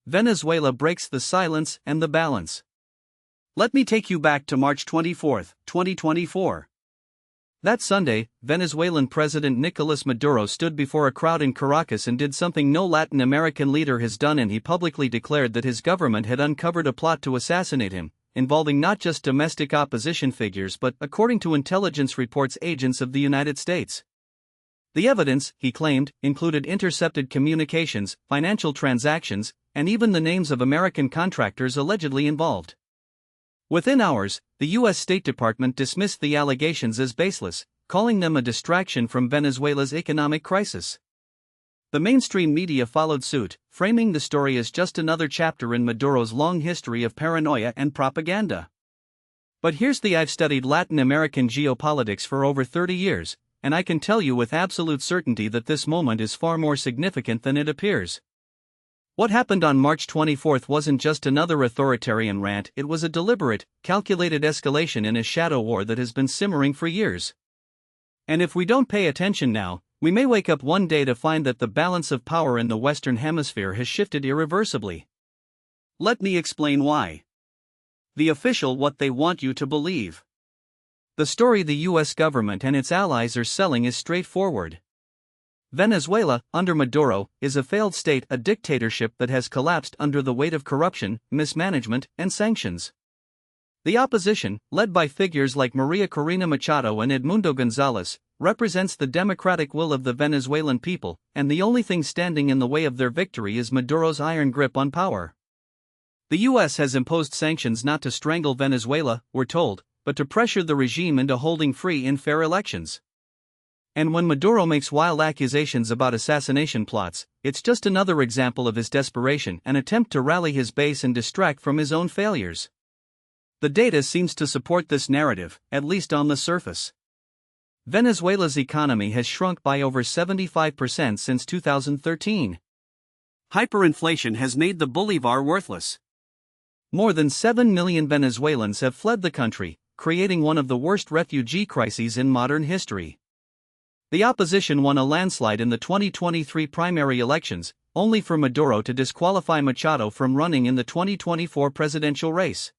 Venezuela breaks the silence and the balance. Let me take you back to March 24, 2024. That Sunday, Venezuelan President Nicolas Maduro stood before a crowd in Caracas and did something no Latin American leader has done, and he publicly declared that his government had uncovered a plot to assassinate him, involving not just domestic opposition figures but, according to intelligence reports, agents of the United States. The evidence, he claimed, included intercepted communications, financial transactions, and even the names of American contractors allegedly involved. Within hours, the U.S. State Department dismissed the allegations as baseless, calling them a distraction from Venezuela's economic crisis. The mainstream media followed suit, framing the story as just another chapter in Maduro's long history of paranoia and propaganda. But here's the: I've studied Latin American geopolitics for over 30 years, and I can tell you with absolute certainty that this moment is far more significant than it appears. What happened on March 24 wasn't just another authoritarian rant, it was a deliberate, calculated escalation in a shadow war that has been simmering for years. And if we don't pay attention now, we may wake up one day to find that the balance of power in the Western Hemisphere has shifted irreversibly. Let me explain why. The official what they want you to believe. The story the U.S. government and its allies are selling is straightforward. Venezuela, under Maduro, is a failed state, a dictatorship that has collapsed under the weight of corruption, mismanagement, and sanctions. The opposition, led by figures like Maria Corina Machado and Edmundo Gonzalez, represents the democratic will of the Venezuelan people, and the only thing standing in the way of their victory is Maduro's iron grip on power. The U.S. has imposed sanctions not to strangle Venezuela, we're told, but to pressure the regime into holding free and fair elections. And when Maduro makes wild accusations about assassination plots, it's just another example of his desperation, an attempt to rally his base and distract from his own failures. The data seems to support this narrative, at least on the surface. Venezuela's economy has shrunk by over 75% since 2013. Hyperinflation has made the bolivar worthless. More than 7 million Venezuelans have fled the country, creating one of the worst refugee crises in modern history. The opposition won a landslide in the 2023 primary elections, only for Maduro to disqualify Machado from running in the 2024 presidential race.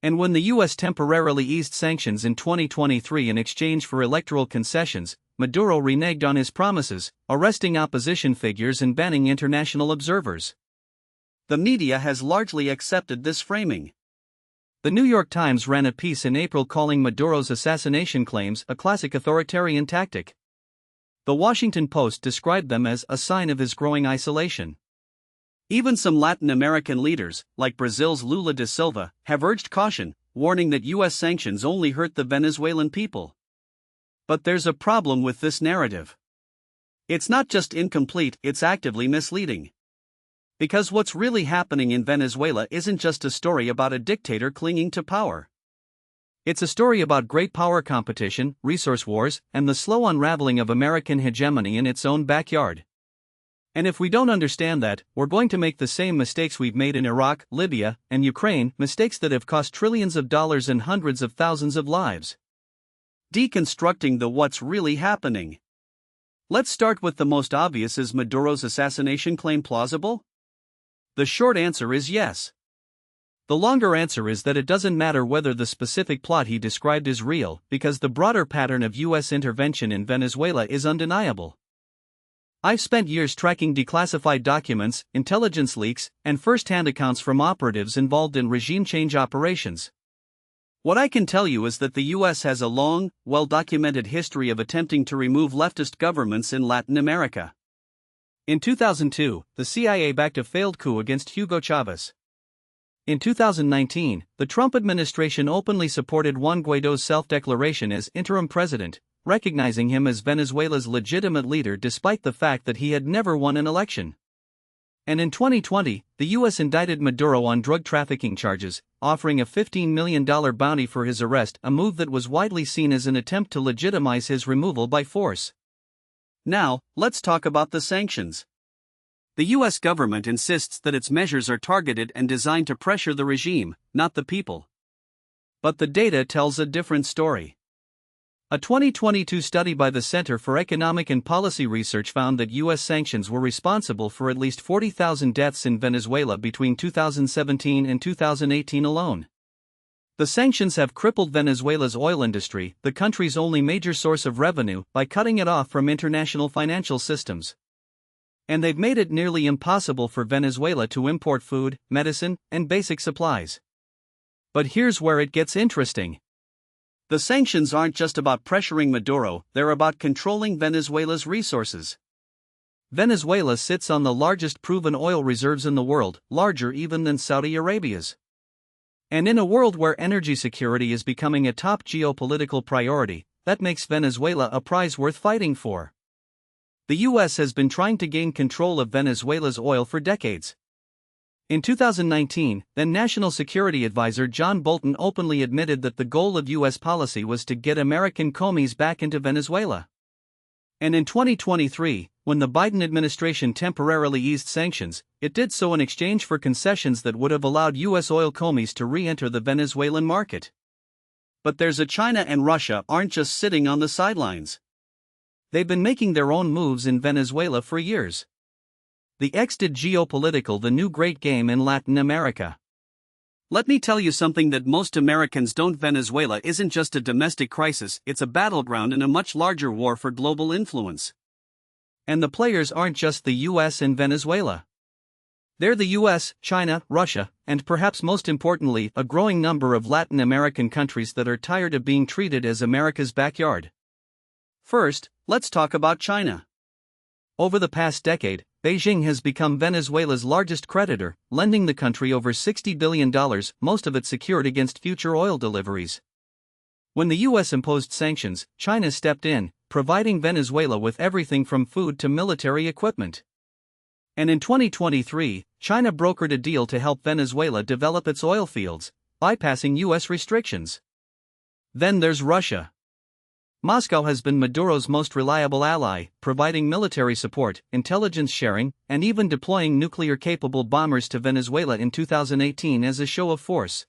And when the U.S. temporarily eased sanctions in 2023 in exchange for electoral concessions, Maduro reneged on his promises, arresting opposition figures and banning international observers. The media has largely accepted this framing. The New York Times ran a piece in April calling Maduro's assassination claims a classic authoritarian tactic. The Washington Post described them as a sign of his growing isolation. Even some Latin American leaders, like Brazil's Lula da Silva, have urged caution, warning that U.S. sanctions only hurt the Venezuelan people. But there's a problem with this narrative. It's not just incomplete, it's actively misleading. Because what's really happening in Venezuela isn't just a story about a dictator clinging to power. It's a story about great power competition, resource wars, and the slow unraveling of American hegemony in its own backyard. And if we don't understand that, we're going to make the same mistakes we've made in Iraq, Libya, and Ukraine, mistakes that have cost trillions of dollars and hundreds of thousands of lives. Deconstructing the what's really happening. Let's start with the most obvious: is Maduro's assassination claim plausible? The short answer is yes. The longer answer is that it doesn't matter whether the specific plot he described is real, because the broader pattern of U.S. intervention in Venezuela is undeniable. I've spent years tracking declassified documents, intelligence leaks, and first-hand accounts from operatives involved in regime change operations. What I can tell you is that the U.S. has a long, well-documented history of attempting to remove leftist governments in Latin America. In 2002, the CIA backed a failed coup against Hugo Chavez. In 2019, the Trump administration openly supported Juan Guaido's self-declaration as interim president, recognizing him as Venezuela's legitimate leader despite the fact that he had never won an election. And in 2020, the U.S. indicted Maduro on drug trafficking charges, offering a $15 million bounty for his arrest, a move that was widely seen as an attempt to legitimize his removal by force. Now, let's talk about the sanctions. The U.S. government insists that its measures are targeted and designed to pressure the regime, not the people. But the data tells a different story. A 2022 study by the Center for Economic and Policy Research found that U.S. sanctions were responsible for at least 40,000 deaths in Venezuela between 2017 and 2018 alone. The sanctions have crippled Venezuela's oil industry, the country's only major source of revenue, by cutting it off from international financial systems. And they've made it nearly impossible for Venezuela to import food, medicine, and basic supplies. But here's where it gets interesting. The sanctions aren't just about pressuring Maduro, they're about controlling Venezuela's resources. Venezuela sits on the largest proven oil reserves in the world, larger even than Saudi Arabia's. And in a world where energy security is becoming a top geopolitical priority, that makes Venezuela a prize worth fighting for. The U.S. has been trying to gain control of Venezuela's oil for decades. In 2019, then National Security Advisor John Bolton openly admitted that the goal of U.S. policy was to get American commies back into Venezuela. And in 2023, when the Biden administration temporarily eased sanctions, it did so in exchange for concessions that would have allowed U.S. oil commies to re-enter the Venezuelan market. But China and Russia aren't just sitting on the sidelines. They've been making their own moves in Venezuela for years. The X did geopolitical the new great game in Latin America. Let me tell you something that most Americans don't. Venezuela isn't just a domestic crisis, it's a battleground in a much larger war for global influence. And the players aren't just the US and Venezuela. They're the US, China, Russia, and perhaps most importantly, a growing number of Latin American countries that are tired of being treated as America's backyard. First, let's talk about China. Over the past decade, Beijing has become Venezuela's largest creditor, lending the country over $60 billion, most of it secured against future oil deliveries. When the US imposed sanctions, China stepped in, providing Venezuela with everything from food to military equipment. And in 2023, China brokered a deal to help Venezuela develop its oil fields, bypassing US restrictions. Then there's Russia. Moscow has been Maduro's most reliable ally, providing military support, intelligence sharing, and even deploying nuclear-capable bombers to Venezuela in 2018 as a show of force.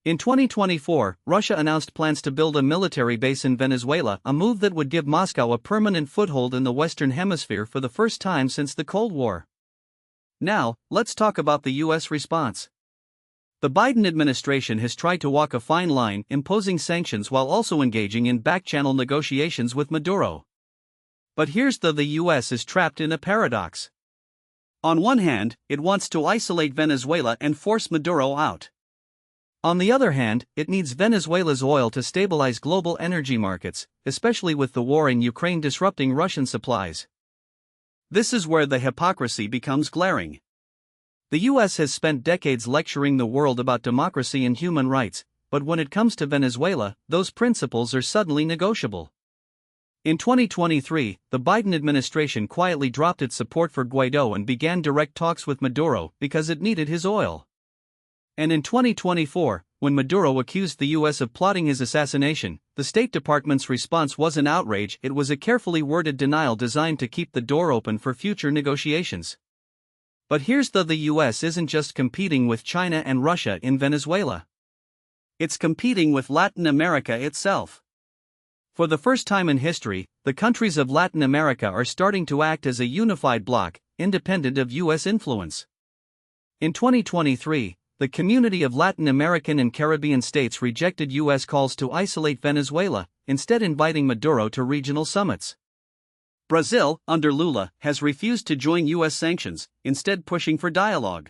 In 2024, Russia announced plans to build a military base in Venezuela, a move that would give Moscow a permanent foothold in the Western Hemisphere for the first time since the Cold War. Now, let's talk about the U.S. response. The Biden administration has tried to walk a fine line, imposing sanctions while also engaging in back-channel negotiations with Maduro. But here's the U.S. is trapped in a paradox. On one hand, it wants to isolate Venezuela and force Maduro out. On the other hand, it needs Venezuela's oil to stabilize global energy markets, especially with the war in Ukraine disrupting Russian supplies. This is where the hypocrisy becomes glaring. The U.S. has spent decades lecturing the world about democracy and human rights, but when it comes to Venezuela, those principles are suddenly negotiable. In 2023, the Biden administration quietly dropped its support for Guaido and began direct talks with Maduro because it needed his oil. And in 2024, when Maduro accused the U.S. of plotting his assassination, the State Department's response wasn't outrage, it was a carefully worded denial designed to keep the door open for future negotiations. But here's the U.S. isn't just competing with China and Russia in Venezuela. It's competing with Latin America itself. For the first time in history, the countries of Latin America are starting to act as a unified bloc, independent of U.S. influence. In 2023, the community of Latin American and Caribbean states rejected U.S. calls to isolate Venezuela, instead inviting Maduro to regional summits. Brazil, under Lula, has refused to join U.S. sanctions, instead pushing for dialogue.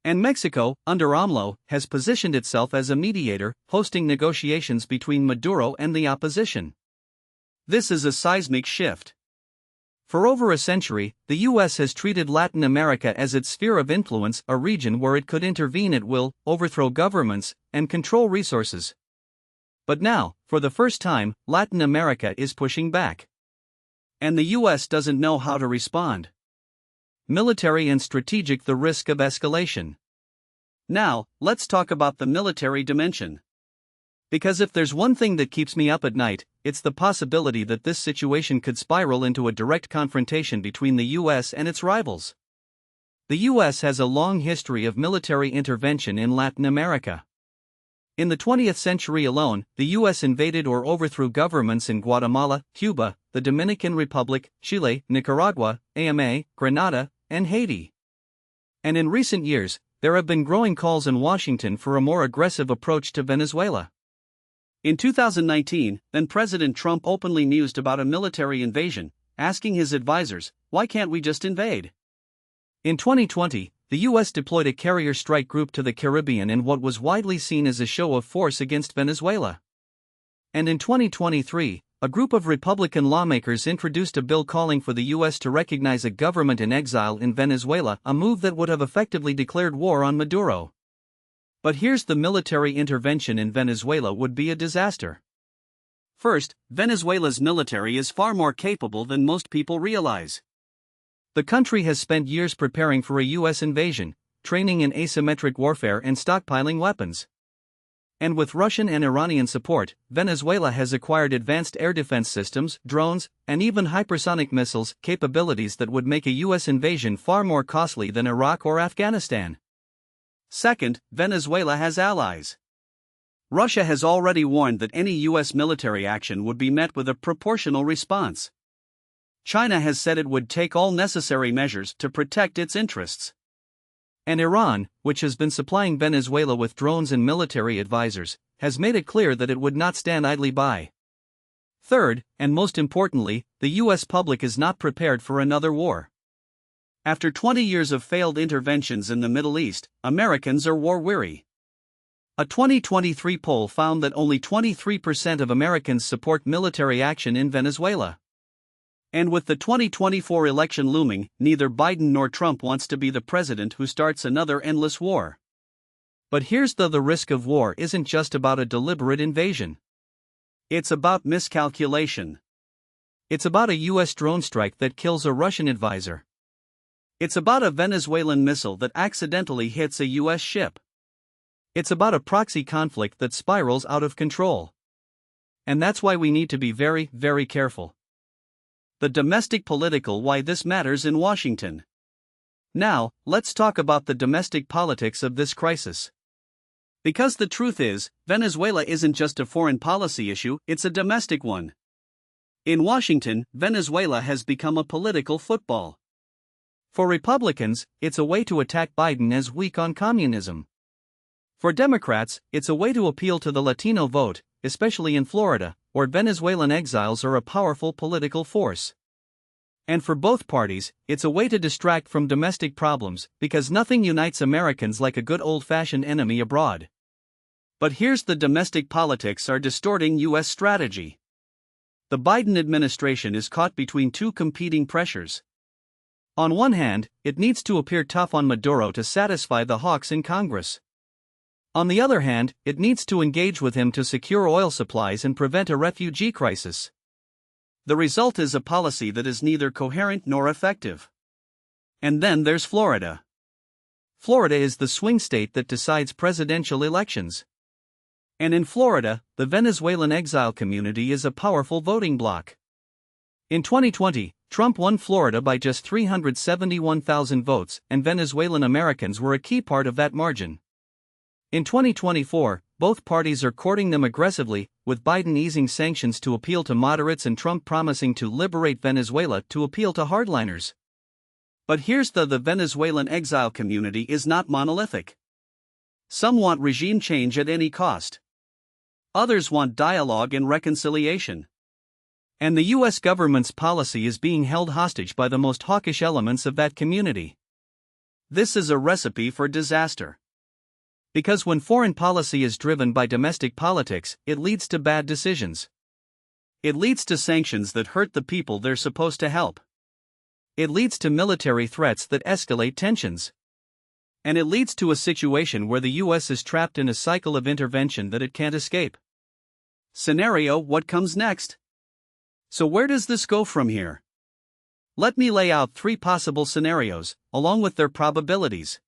And Mexico, under AMLO, has positioned itself as a mediator, hosting negotiations between Maduro and the opposition. This is a seismic shift. For over a century, the U.S. has treated Latin America as its sphere of influence, a region where it could intervene at will, overthrow governments, and control resources. But now, for the first time, Latin America is pushing back. And the U.S. doesn't know how to respond. Military and strategic, the risk of escalation. Now, let's talk about the military dimension. Because if there's one thing that keeps me up at night, it's the possibility that this situation could spiral into a direct confrontation between the U.S. and its rivals. The U.S. has a long history of military intervention in Latin America. In the 20th century alone, the U.S. invaded or overthrew governments in Guatemala, Cuba, the Dominican Republic, Chile, Nicaragua, AMA, Grenada, and Haiti. And in recent years, there have been growing calls in Washington for a more aggressive approach to Venezuela. In 2019, then President Trump openly mused about a military invasion, asking his advisors, "Why can't we just invade?" In 2020, the U.S. deployed a carrier strike group to the Caribbean in what was widely seen as a show of force against Venezuela. And in 2023, a group of Republican lawmakers introduced a bill calling for the U.S. to recognize a government in exile in Venezuela, a move that would have effectively declared war on Maduro. But here's the military intervention in Venezuela would be a disaster. First, Venezuela's military is far more capable than most people realize. The country has spent years preparing for a U.S. invasion, training in asymmetric warfare and stockpiling weapons. And with Russian and Iranian support, Venezuela has acquired advanced air defense systems, drones, and even hypersonic missiles, capabilities that would make a U.S. invasion far more costly than Iraq or Afghanistan. Second, Venezuela has allies. Russia has already warned that any U.S. military action would be met with a proportional response. China has said it would take all necessary measures to protect its interests. And Iran, which has been supplying Venezuela with drones and military advisors, has made it clear that it would not stand idly by. Third, and most importantly, the U.S. public is not prepared for another war. After 20 years of failed interventions in the Middle East, Americans are war-weary. A 2023 poll found that only 23% of Americans support military action in Venezuela. And with the 2024 election looming, neither Biden nor Trump wants to be the president who starts another endless war. But here's the risk of war isn't just about a deliberate invasion. It's about miscalculation. It's about a U.S. drone strike that kills a Russian advisor. It's about a Venezuelan missile that accidentally hits a U.S. ship. It's about a proxy conflict that spirals out of control. And that's why we need to be very, very careful. The domestic political why this matters in Washington. Now, let's talk about the domestic politics of this crisis. Because the truth is, Venezuela isn't just a foreign policy issue, it's a domestic one. In Washington, Venezuela has become a political football. For Republicans, it's a way to attack Biden as weak on communism. For Democrats, it's a way to appeal to the Latino vote, especially in Florida, where Venezuelan exiles are a powerful political force. And for both parties, it's a way to distract from domestic problems, because nothing unites Americans like a good old-fashioned enemy abroad. But here's the domestic politics are distorting U.S. strategy. The Biden administration is caught between two competing pressures. On one hand, it needs to appear tough on Maduro to satisfy the hawks in Congress. On the other hand, it needs to engage with him to secure oil supplies and prevent a refugee crisis. The result is a policy that is neither coherent nor effective. And then there's Florida. Florida is the swing state that decides presidential elections. And in Florida, the Venezuelan exile community is a powerful voting bloc. In 2020, Trump won Florida by just 371,000 votes, and Venezuelan Americans were a key part of that margin. In 2024, both parties are courting them aggressively, with Biden easing sanctions to appeal to moderates and Trump promising to liberate Venezuela to appeal to hardliners. But here's the Venezuelan exile community is not monolithic. Some want regime change at any cost. Others want dialogue and reconciliation. And the U.S. government's policy is being held hostage by the most hawkish elements of that community. This is a recipe for disaster. Because when foreign policy is driven by domestic politics, it leads to bad decisions. It leads to sanctions that hurt the people they're supposed to help. It leads to military threats that escalate tensions. And it leads to a situation where the U.S. is trapped in a cycle of intervention that it can't escape. Scenario: what comes next? So where does this go from here? Let me lay out three possible scenarios, along with their probabilities.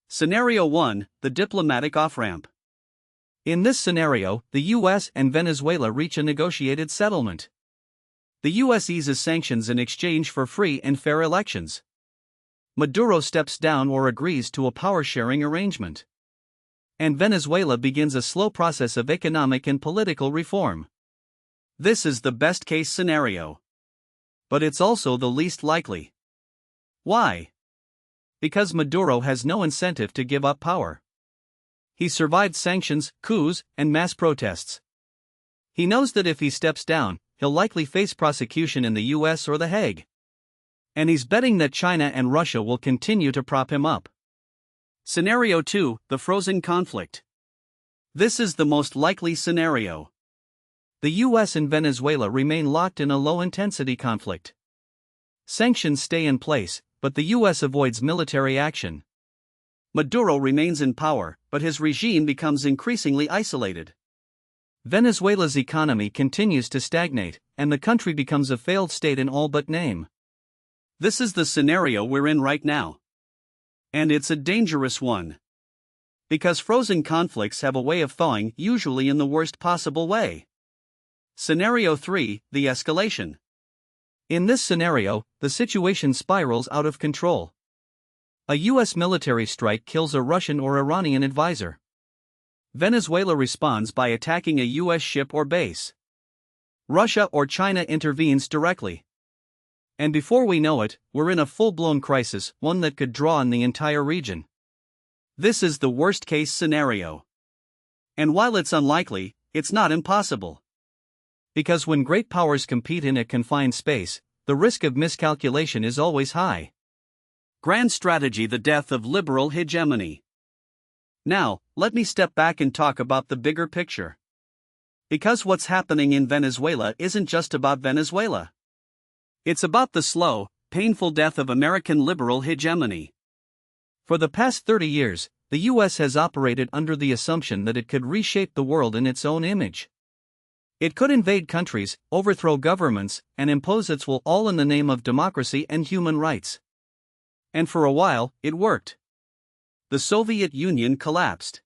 Scenario 1, the diplomatic off-ramp. In this scenario, the U.S. and Venezuela reach a negotiated settlement. The U.S. eases sanctions in exchange for free and fair elections. Maduro steps down or agrees to a power-sharing arrangement. and Venezuela begins a slow process of economic and political reform. This is the best-case scenario. But it's also the least likely. Why? Because Maduro has no incentive to give up power. He survived sanctions, coups, and mass protests. He knows that if he steps down, he'll likely face prosecution in the US or The Hague. And he's betting that China and Russia will continue to prop him up. Scenario 2, the frozen conflict. This is the most likely scenario. The US and Venezuela remain locked in a low-intensity conflict. Sanctions stay in place, but the US avoids military action. Maduro remains in power, but his regime becomes increasingly isolated. Venezuela's economy continues to stagnate, and the country becomes a failed state in all but name. This is the scenario we're in right now. And it's a dangerous one. Because frozen conflicts have a way of thawing, usually in the worst possible way. Scenario 3, the escalation. In this scenario, the situation spirals out of control. A US military strike kills a Russian or Iranian advisor. Venezuela responds by attacking a US ship or base. Russia or China intervenes directly. And before we know it, we're in a full-blown crisis, one that could draw on the entire region. This is the worst-case scenario. And while it's unlikely, it's not impossible. Because when great powers compete in a confined space, the risk of miscalculation is always high. Grand strategy: the death of liberal hegemony. Now, let me step back and talk about the bigger picture. Because what's happening in Venezuela isn't just about Venezuela. It's about the slow, painful death of American liberal hegemony. For the past 30 years, the US has operated under the assumption that it could reshape the world in its own image. It could invade countries, overthrow governments, and impose its will, all in the name of democracy and human rights. And for a while, it worked. The Soviet Union collapsed.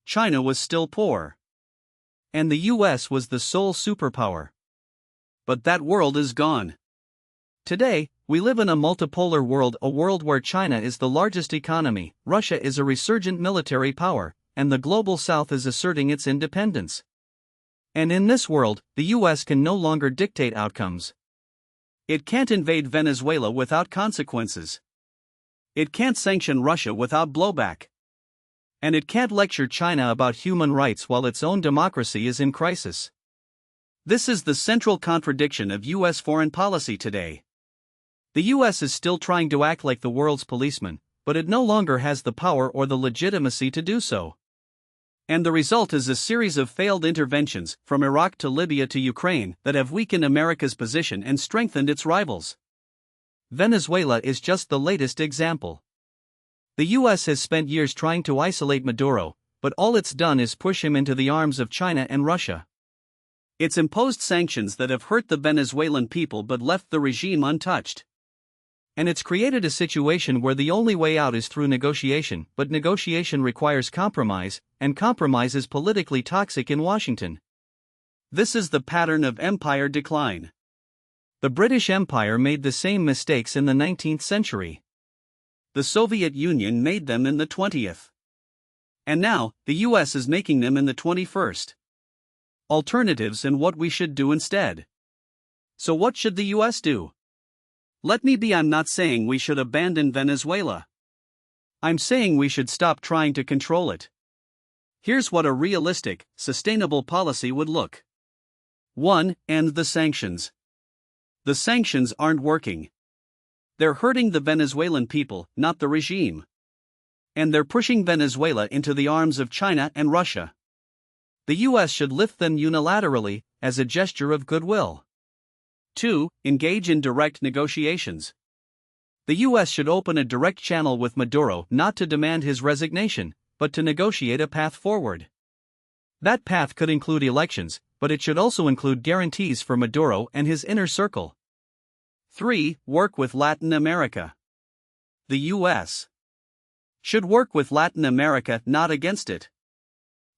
China was still poor. And the US was the sole superpower. But that world is gone. Today, we live in a multipolar world, a world where China is the largest economy, Russia is a resurgent military power, and the global South is asserting its independence. And in this world, the US can no longer dictate outcomes. It can't invade Venezuela without consequences. It can't sanction Russia without blowback. And it can't lecture China about human rights while its own democracy is in crisis. This is the central contradiction of US foreign policy today. The US is still trying to act like the world's policeman, but it no longer has the power or the legitimacy to do so. And the result is a series of failed interventions, from Iraq to Libya to Ukraine, that have weakened America's position and strengthened its rivals. Venezuela is just the latest example. The US has spent years trying to isolate Maduro, but all it's done is push him into the arms of China and Russia. It's imposed sanctions that have hurt the Venezuelan people but left the regime untouched. And it's created a situation where the only way out is through negotiation, but negotiation requires compromise, and compromise is politically toxic in Washington. This is the pattern of empire decline. The British Empire made the same mistakes in the 19th century. The Soviet Union made them in the 20th. And now, the US is making them in the 21st. Alternatives and what we should do instead. So what should the US do? Let me be, I'm not saying we should abandon Venezuela. I'm saying we should stop trying to control it. Here's what a realistic, sustainable policy would look. 1. End the sanctions. The sanctions aren't working. They're hurting the Venezuelan people, not the regime. And they're pushing Venezuela into the arms of China and Russia. The US should lift them unilaterally, as a gesture of goodwill. 2. Engage in direct negotiations. The US should open a direct channel with Maduro, not to demand his resignation, but to negotiate a path forward. That path could include elections, but it should also include guarantees for Maduro and his inner circle. 3. Work with Latin America. The US should work with Latin America, not against it.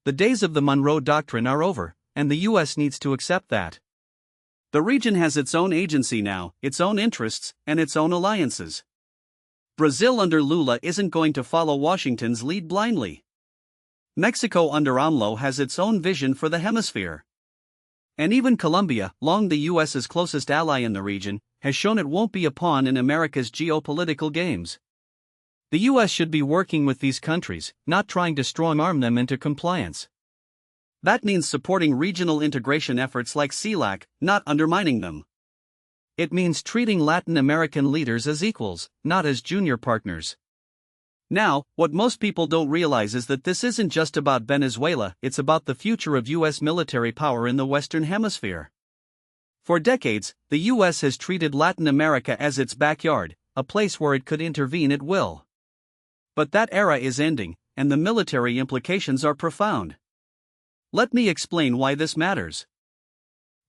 The days of the Monroe Doctrine are over, and the US needs to accept that. The region has its own agency now, its own interests, and its own alliances. Brazil under Lula isn't going to follow Washington's lead blindly. Mexico under AMLO has its own vision for the hemisphere. And even Colombia, long the US's closest ally in the region, has shown it won't be a pawn in America's geopolitical games. The US should be working with these countries, not trying to strong-arm them into compliance. That means supporting regional integration efforts like CELAC, not undermining them. It means treating Latin American leaders as equals, not as junior partners. Now, what most people don't realize is that this isn't just about Venezuela, it's about the future of US military power in the Western Hemisphere. For decades, the US has treated Latin America as its backyard, a place where it could intervene at will. But that era is ending, and the military implications are profound. Let me explain why this matters.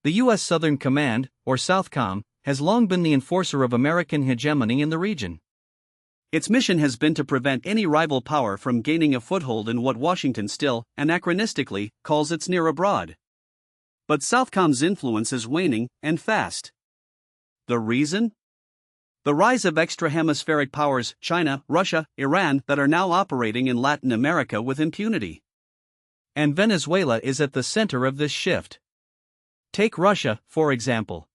The U.S. Southern Command, or SOUTHCOM, has long been the enforcer of American hegemony in the region. Its mission has been to prevent any rival power from gaining a foothold in what Washington still, anachronistically, calls its near abroad. But SOUTHCOM's influence is waning, and fast. The reason? The rise of extra-hemispheric powers, China, Russia, Iran, that are now operating in Latin America with impunity. And Venezuela is at the center of this shift. Take Russia, for example.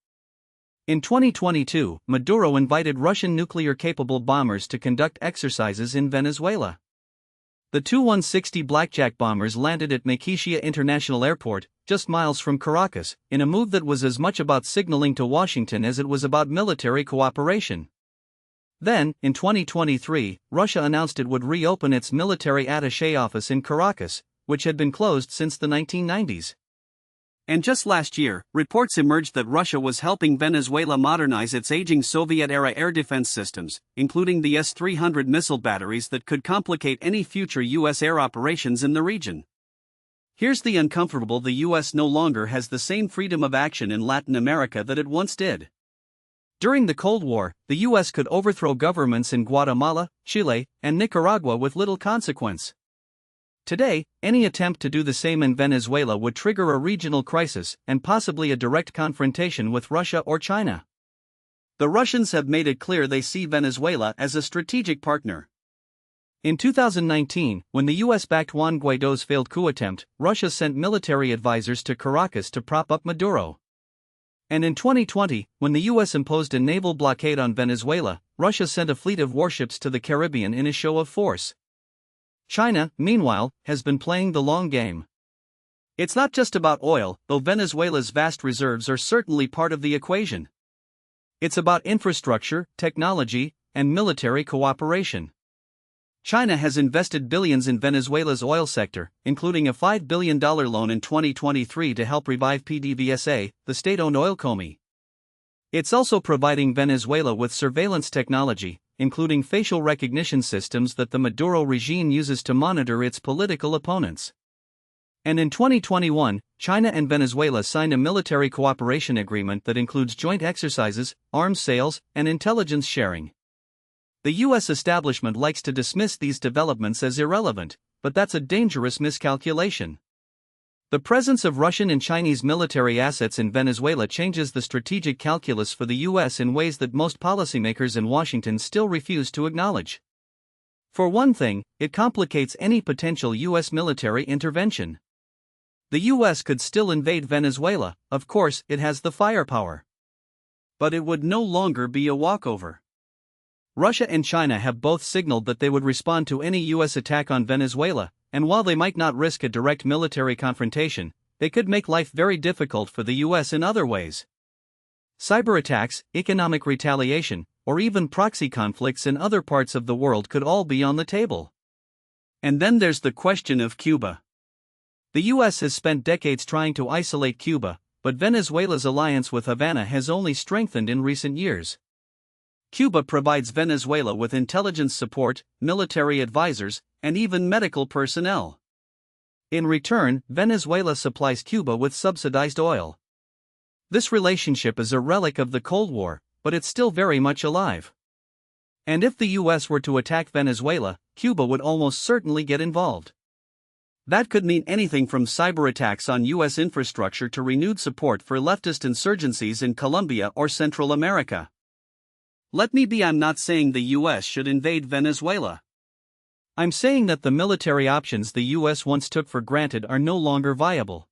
In 2022, Maduro invited Russian nuclear-capable bombers to conduct exercises in Venezuela. The two 160 Blackjack bombers landed at Maiquetía International Airport, just miles from Caracas, in a move that was as much about signaling to Washington as it was about military cooperation. Then, in 2023, Russia announced it would reopen its military attaché office in Caracas, which had been closed since the 1990s. And just last year, reports emerged that Russia was helping Venezuela modernize its aging Soviet-era air defense systems, including the S-300 missile batteries that could complicate any future U.S. air operations in the region. Here's the uncomfortable: the U.S. no longer has the same freedom of action in Latin America that it once did. During the Cold War, the U.S. could overthrow governments in Guatemala, Chile, and Nicaragua with little consequence. Today, any attempt to do the same in Venezuela would trigger a regional crisis and possibly a direct confrontation with Russia or China. The Russians have made it clear they see Venezuela as a strategic partner. In 2019, when the US backed Juan Guaido's failed coup attempt, Russia sent military advisors to Caracas to prop up Maduro. And in 2020, when the US imposed a naval blockade on Venezuela, Russia sent a fleet of warships to the Caribbean in a show of force. China, meanwhile, has been playing the long game. It's not just about oil, though Venezuela's vast reserves are certainly part of the equation. It's about infrastructure, technology, and military cooperation. China has invested billions in Venezuela's oil sector, including a $5 billion loan in 2023 to help revive PDVSA, the state-owned oil company. It's also providing Venezuela with surveillance technology, including facial recognition systems that the Maduro regime uses to monitor its political opponents. And in 2021, China and Venezuela signed a military cooperation agreement that includes joint exercises, arms sales, and intelligence sharing. The U.S. establishment likes to dismiss these developments as irrelevant, but that's a dangerous miscalculation. The presence of Russian and Chinese military assets in Venezuela changes the strategic calculus for the U.S. in ways that most policymakers in Washington still refuse to acknowledge. For one thing, it complicates any potential U.S. military intervention. The U.S. could still invade Venezuela, of course, it has the firepower. But it would no longer be a walkover. Russia and China have both signaled that they would respond to any U.S. attack on Venezuela, and while they might not risk a direct military confrontation, they could make life very difficult for the U.S. in other ways. Cyber attacks, economic retaliation, or even proxy conflicts in other parts of the world could all be on the table. And then there's the question of Cuba. The U.S. has spent decades trying to isolate Cuba, but Venezuela's alliance with Havana has only strengthened in recent years. Cuba provides Venezuela with intelligence support, military advisors, and even medical personnel. In return, Venezuela supplies Cuba with subsidized oil. This relationship is a relic of the Cold War, but it's still very much alive. And if the U.S. were to attack Venezuela, Cuba would almost certainly get involved. That could mean anything from cyber attacks on U.S. infrastructure to renewed support for leftist insurgencies in Colombia or Central America. I'm not saying the U.S. should invade Venezuela. I'm saying that the military options the US once took for granted are no longer viable.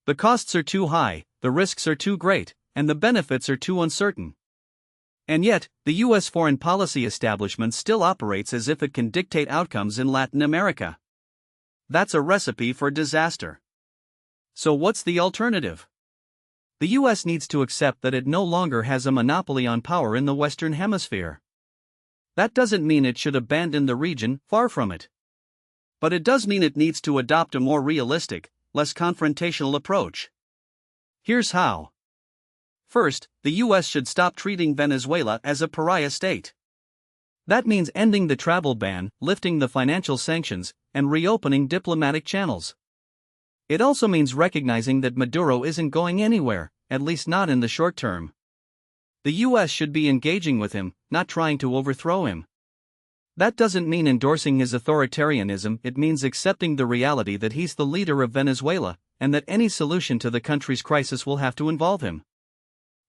The costs are too high, the risks are too great, and the benefits are too uncertain. And yet, the US foreign policy establishment still operates as if it can dictate outcomes in Latin America. That's a recipe for disaster. So what's the alternative? The US needs to accept that it no longer has a monopoly on power in the Western Hemisphere. That doesn't mean it should abandon the region, far from it. But it does mean it needs to adopt a more realistic, less confrontational approach. Here's how. First, the US should stop treating Venezuela as a pariah state. That means ending the travel ban, lifting the financial sanctions, and reopening diplomatic channels. It also means recognizing that Maduro isn't going anywhere, at least not in the short term. The US should be engaging with him, not trying to overthrow him. That doesn't mean endorsing his authoritarianism, it means accepting the reality that he's the leader of Venezuela, and that any solution to the country's crisis will have to involve him.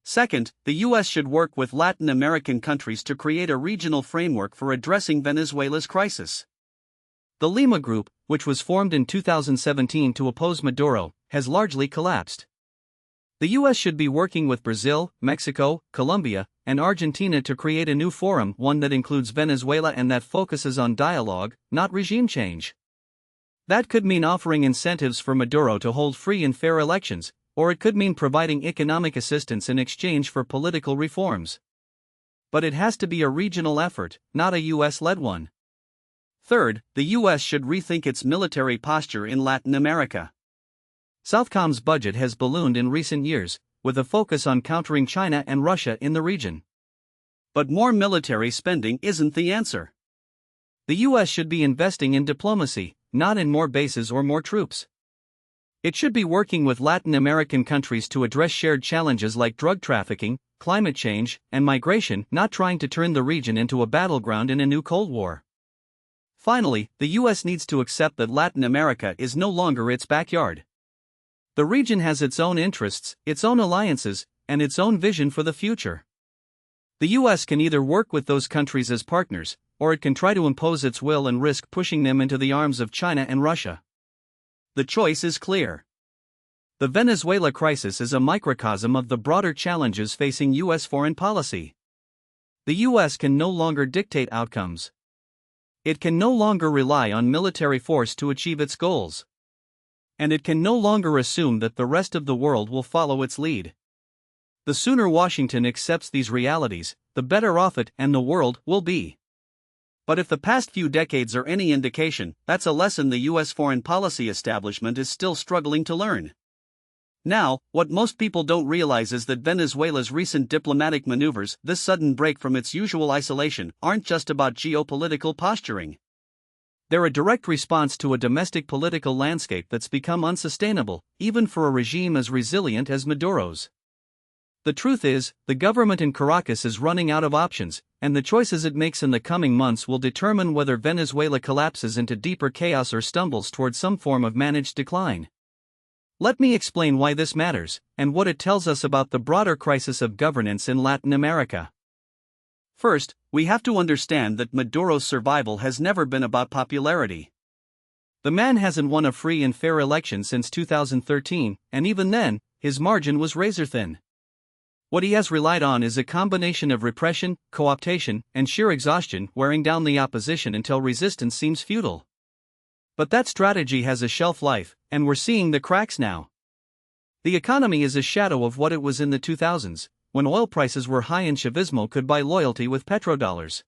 Second, the US should work with Latin American countries to create a regional framework for addressing Venezuela's crisis. The Lima Group, which was formed in 2017 to oppose Maduro, has largely collapsed. The US should be working with Brazil, Mexico, Colombia, and Argentina to create a new forum, one that includes Venezuela and that focuses on dialogue, not regime change. That could mean offering incentives for Maduro to hold free and fair elections, or it could mean providing economic assistance in exchange for political reforms. But it has to be a regional effort, not a US-led one. Third, the US should rethink its military posture in Latin America. Southcom's budget has ballooned in recent years, with a focus on countering China and Russia in the region. But more military spending isn't the answer. The US should be investing in diplomacy, not in more bases or more troops. It should be working with Latin American countries to address shared challenges like drug trafficking, climate change, and migration, not trying to turn the region into a battleground in a new Cold War. Finally, the US needs to accept that Latin America is no longer its backyard. The region has its own interests, its own alliances, and its own vision for the future. The US can either work with those countries as partners, or it can try to impose its will and risk pushing them into the arms of China and Russia. The choice is clear. The Venezuela crisis is a microcosm of the broader challenges facing US foreign policy. The US can no longer dictate outcomes. It can no longer rely on military force to achieve its goals. And it can no longer assume that the rest of the world will follow its lead. The sooner Washington accepts these realities, the better off it and the world will be. But if the past few decades are any indication, that's a lesson the US foreign policy establishment is still struggling to learn. Now, what most people don't realize is that Venezuela's recent diplomatic maneuvers, this sudden break from its usual isolation, aren't just about geopolitical posturing. They're a direct response to a domestic political landscape that's become unsustainable, even for a regime as resilient as Maduro's. The truth is, the government in Caracas is running out of options, and the choices it makes in the coming months will determine whether Venezuela collapses into deeper chaos or stumbles toward some form of managed decline. Let me explain why this matters, and what it tells us about the broader crisis of governance in Latin America. First, we have to understand that Maduro's survival has never been about popularity. The man hasn't won a free and fair election since 2013, and even then, his margin was razor-thin. What he has relied on is a combination of repression, co-optation, and sheer exhaustion, wearing down the opposition until resistance seems futile. But that strategy has a shelf life, and we're seeing the cracks now. The economy is a shadow of what it was in the 2000s, when oil prices were high and Chavismo could buy loyalty with petrodollars.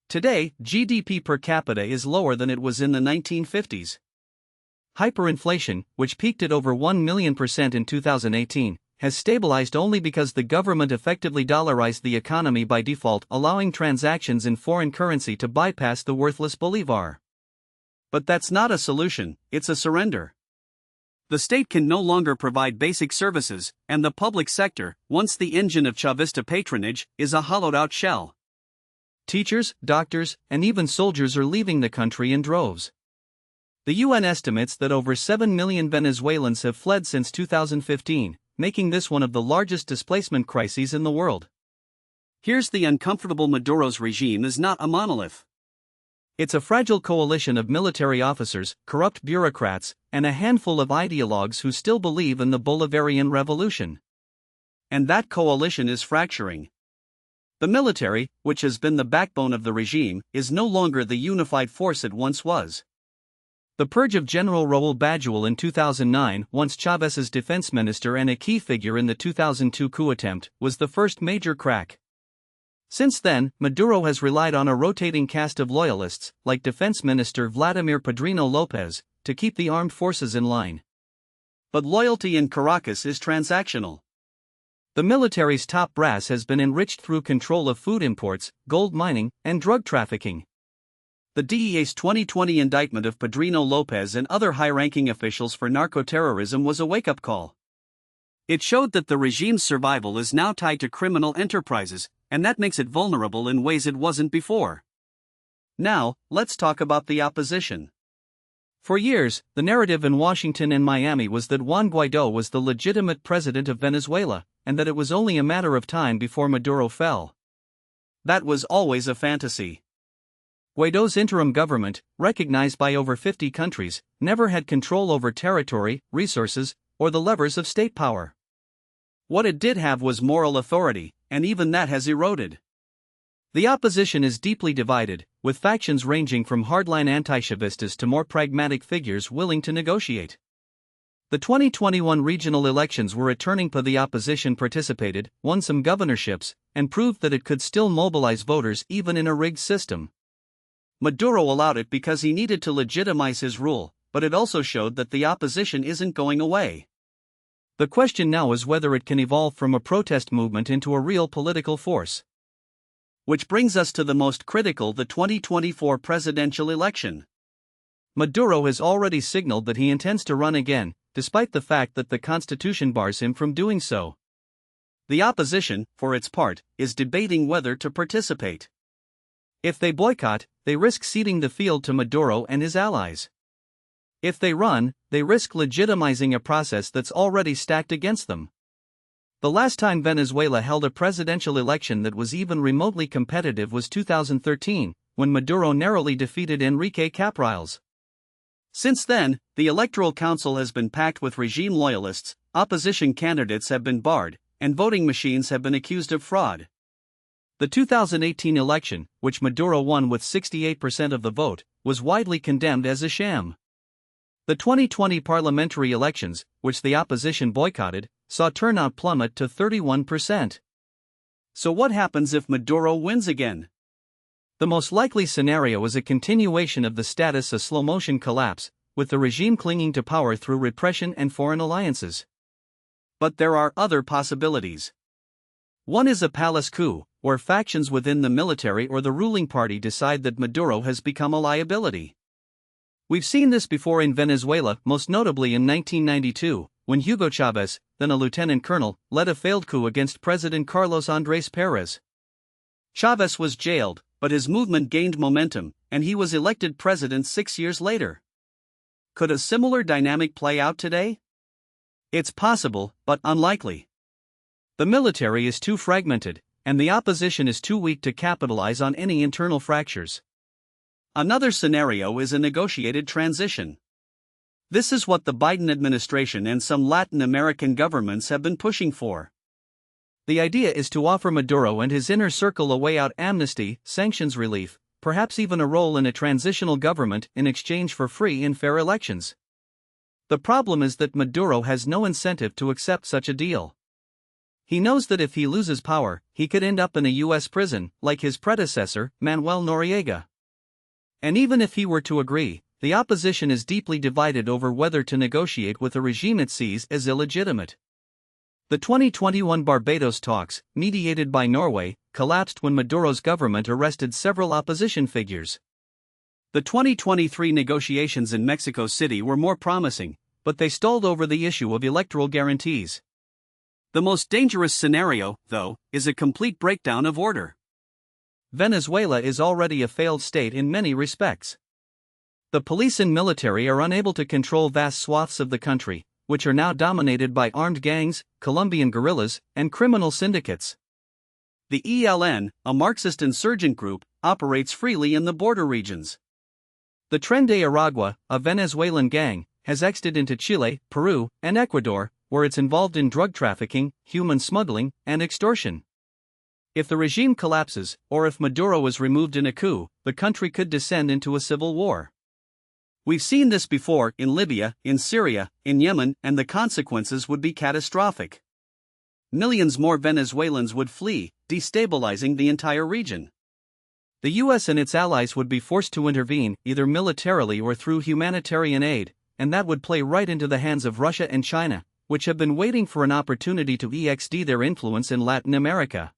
Today, GDP per capita is lower than it was in the 1950s. Hyperinflation, which peaked at over 1,000,000% in 2018, has stabilized only because the government effectively dollarized the economy by default, allowing transactions in foreign currency to bypass the worthless bolivar. But that's not a solution, it's a surrender. The state can no longer provide basic services, and the public sector, once the engine of Chavista patronage, is a hollowed-out shell. Teachers, doctors, and even soldiers are leaving the country in droves. The UN estimates that over 7 million Venezuelans have fled since 2015, making this one of the largest displacement crises in the world. Here's the uncomfortable: Maduro's regime is not a monolith. It's a fragile coalition of military officers, corrupt bureaucrats, and a handful of ideologues who still believe in the Bolivarian Revolution. And that coalition is fracturing. The military, which has been the backbone of the regime, is no longer the unified force it once was. The purge of General Raúl Baduel in 2009, once Chávez's defense minister and a key figure in the 2002 coup attempt, was the first major crack. Since then, Maduro has relied on a rotating cast of loyalists, like Defense Minister Vladimir Padrino López, to keep the armed forces in line. But loyalty in Caracas is transactional. The military's top brass has been enriched through control of food imports, gold mining, and drug trafficking. The DEA's 2020 indictment of Padrino López and other high-ranking officials for narco-terrorism was a wake-up call. It showed that the regime's survival is now tied to criminal enterprises, and that makes it vulnerable in ways it wasn't before. Now, let's talk about the opposition. For years, the narrative in Washington and Miami was that Juan Guaidó was the legitimate president of Venezuela, and that it was only a matter of time before Maduro fell. That was always a fantasy. Guaidó's interim government, recognized by over 50 countries, never had control over territory, resources, or the levers of state power. What it did have was moral authority, and even that has eroded. The opposition is deeply divided, with factions ranging from hardline anti-Chavistas to more pragmatic figures willing to negotiate. The 2021 regional elections were a turning point. The opposition participated, won some governorships, and proved that it could still mobilize voters even in a rigged system. Maduro allowed it because he needed to legitimize his rule, but it also showed that the opposition isn't going away. The question now is whether it can evolve from a protest movement into a real political force. Which brings us to the most critical: the 2024 presidential election. Maduro has already signaled that he intends to run again, despite the fact that the Constitution bars him from doing so. The opposition, for its part, is debating whether to participate. If they boycott, they risk ceding the field to Maduro and his allies. If they run, they risk legitimizing a process that's already stacked against them. The last time Venezuela held a presidential election that was even remotely competitive was 2013, when Maduro narrowly defeated Enrique Capriles. Since then, the Electoral Council has been packed with regime loyalists, opposition candidates have been barred, and voting machines have been accused of fraud. The 2018 election, which Maduro won with 68% of the vote, was widely condemned as a sham. The 2020 parliamentary elections, which the opposition boycotted, saw turnout plummet to 31%. So what happens if Maduro wins again? The most likely scenario is a continuation of the status quo, a slow-motion collapse, with the regime clinging to power through repression and foreign alliances. But there are other possibilities. One is a palace coup, where factions within the military or the ruling party decide that Maduro has become a liability. We've seen this before in Venezuela, most notably in 1992, when Hugo Chávez, then a lieutenant colonel, led a failed coup against President Carlos Andrés Pérez. Chávez was jailed, but his movement gained momentum, and he was elected president 6 years later. Could a similar dynamic play out today? It's possible, but unlikely. The military is too fragmented, and the opposition is too weak to capitalize on any internal fractures. Another scenario is a negotiated transition. This is what the Biden administration and some Latin American governments have been pushing for. The idea is to offer Maduro and his inner circle a way out: amnesty, sanctions relief, perhaps even a role in a transitional government in exchange for free and fair elections. The problem is that Maduro has no incentive to accept such a deal. He knows that if he loses power, he could end up in a U.S. prison, like his predecessor, Manuel Noriega. And even if he were to agree, the opposition is deeply divided over whether to negotiate with a regime it sees as illegitimate. The 2021 Barbados talks, mediated by Norway, collapsed when Maduro's government arrested several opposition figures. The 2023 negotiations in Mexico City were more promising, but they stalled over the issue of electoral guarantees. The most dangerous scenario, though, is a complete breakdown of order. Venezuela is already a failed state in many respects. The police and military are unable to control vast swaths of the country, which are now dominated by armed gangs, Colombian guerrillas, and criminal syndicates. The ELN, a Marxist insurgent group, operates freely in the border regions. The Tren de Aragua, a Venezuelan gang, has exited into Chile, Peru, and Ecuador, where it's involved in drug trafficking, human smuggling, and extortion. If the regime collapses, or if Maduro is removed in a coup, the country could descend into a civil war. We've seen this before in Libya, in Syria, in Yemen, and the consequences would be catastrophic. Millions more Venezuelans would flee, destabilizing the entire region. The US and its allies would be forced to intervene, either militarily or through humanitarian aid, and that would play right into the hands of Russia and China, which have been waiting for an opportunity to extend their influence in Latin America.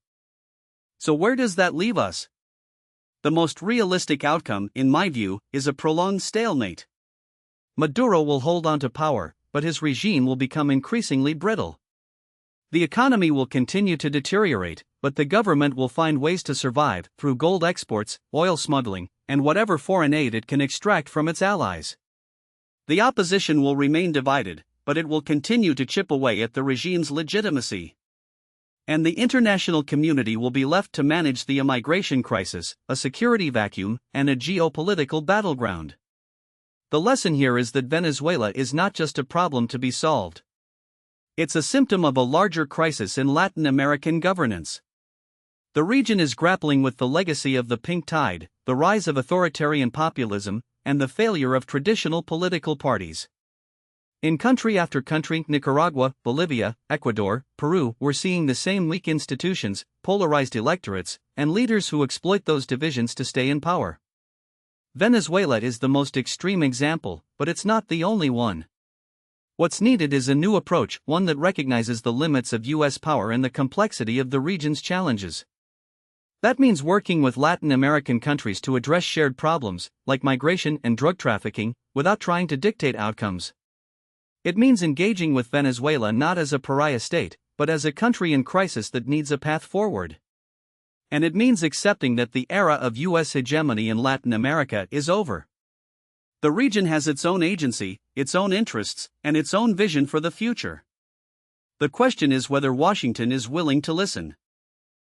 So where does that leave us? The most realistic outcome, in my view, is a prolonged stalemate. Maduro will hold on to power, but his regime will become increasingly brittle. The economy will continue to deteriorate, but the government will find ways to survive through gold exports, oil smuggling, and whatever foreign aid it can extract from its allies. The opposition will remain divided, but it will continue to chip away at the regime's legitimacy. And the international community will be left to manage the immigration crisis, a security vacuum, and a geopolitical battleground. The lesson here is that Venezuela is not just a problem to be solved. It's a symptom of a larger crisis in Latin American governance. The region is grappling with the legacy of the pink tide, the rise of authoritarian populism, and the failure of traditional political parties. In country after country, Nicaragua, Bolivia, Ecuador, Peru, we're seeing the same weak institutions, polarized electorates, and leaders who exploit those divisions to stay in power. Venezuela is the most extreme example, but it's not the only one. What's needed is a new approach, one that recognizes the limits of US power and the complexity of the region's challenges. That means working with Latin American countries to address shared problems, like migration and drug trafficking, without trying to dictate outcomes. It means engaging with Venezuela not as a pariah state, but as a country in crisis that needs a path forward. And it means accepting that the era of US hegemony in Latin America is over. The region has its own agency, its own interests, and its own vision for the future. The question is whether Washington is willing to listen.